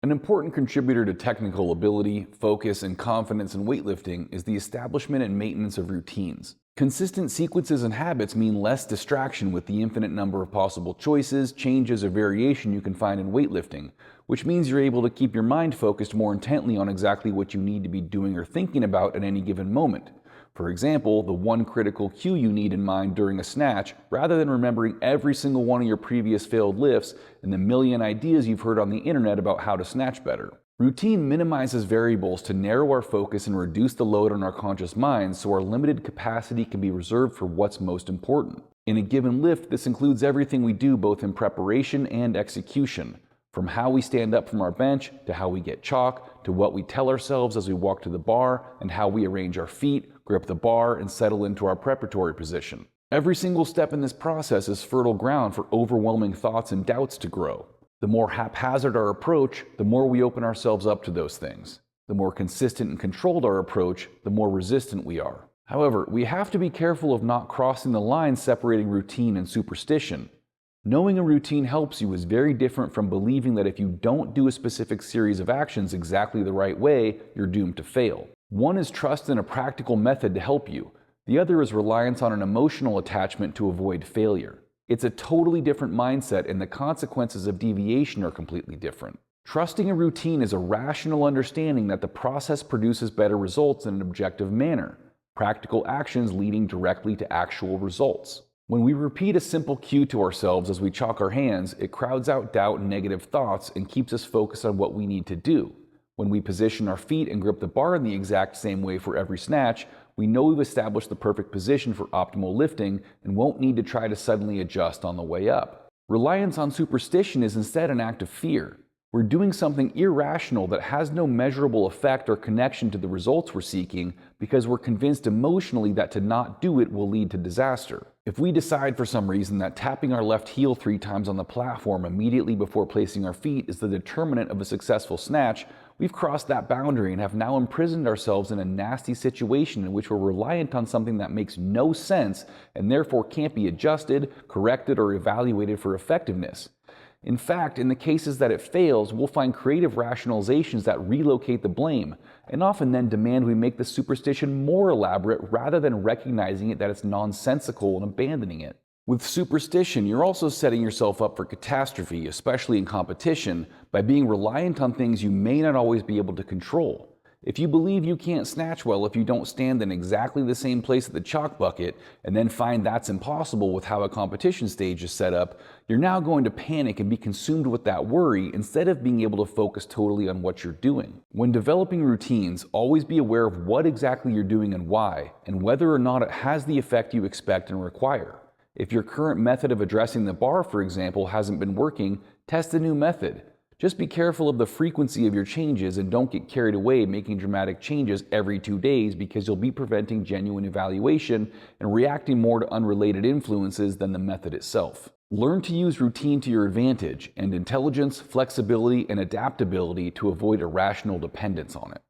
An important contributor to technical ability, focus, and confidence in weightlifting is the establishment and maintenance of routines. Consistent sequences and habits mean less distraction with the infinite number of possible choices, changes, or variation you can find in weightlifting, which means you're able to keep your mind focused more intently on exactly what you need to be doing or thinking about at any given moment. For example, the one critical cue you need in mind during a snatch, rather than remembering every single one of your previous failed lifts and the million ideas you've heard on the internet about how to snatch better. Routine minimizes variables to narrow our focus and reduce the load on our conscious minds so our limited capacity can be reserved for what's most important. In a given lift, this includes everything we do both in preparation and execution. From how we stand up from our bench, to how we get chalk, to what we tell ourselves as we walk to the bar, and how we arrange our feet, grip the bar, and settle into our preparatory position. Every single step in this process is fertile ground for overwhelming thoughts and doubts to grow. The more haphazard our approach, the more we open ourselves up to those things. The more consistent and controlled our approach, the more resistant we are. However, we have to be careful of not crossing the line separating routine and superstition. Knowing a routine helps you is very different from believing that if you don't do a specific series of actions exactly the right way, you're doomed to fail. One is trust in a practical method to help you. The other is reliance on an emotional attachment to avoid failure. It's a totally different mindset, and the consequences of deviation are completely different. Trusting a routine is a rational understanding that the process produces better results in an objective manner, practical actions leading directly to actual results. When we repeat a simple cue to ourselves as we chalk our hands, it crowds out doubt and negative thoughts and keeps us focused on what we need to do. When we position our feet and grip the bar in the exact same way for every snatch, we know we've established the perfect position for optimal lifting and won't need to try to suddenly adjust on the way up. Reliance on superstition is instead an act of fear. We're doing something irrational that has no measurable effect or connection to the results we're seeking because we're convinced emotionally that to not do it will lead to disaster. If we decide for some reason that tapping our left heel 3 times on the platform immediately before placing our feet is the determinant of a successful snatch, we've crossed that boundary and have now imprisoned ourselves in a nasty situation in which we're reliant on something that makes no sense and therefore can't be adjusted, corrected, or evaluated for effectiveness. In fact, in the cases that it fails, we'll find creative rationalizations that relocate the blame, and often then demand we make the superstition more elaborate rather than recognizing it that it's nonsensical and abandoning it. With superstition, you're also setting yourself up for catastrophe, especially in competition, by being reliant on things you may not always be able to control. If you believe you can't snatch well if you don't stand in exactly the same place at the chalk bucket, and then find that's impossible with how a competition stage is set up, you're now going to panic and be consumed with that worry instead of being able to focus totally on what you're doing. When developing routines, always be aware of what exactly you're doing and why, and whether or not it has the effect you expect and require. If your current method of addressing the bar, for example, hasn't been working, test a new method. Just be careful of the frequency of your changes and don't get carried away making dramatic changes every 2 days because you'll be preventing genuine evaluation and reacting more to unrelated influences than the method itself. Learn to use routine to your advantage and intelligence, flexibility, and adaptability to avoid irrational dependence on it.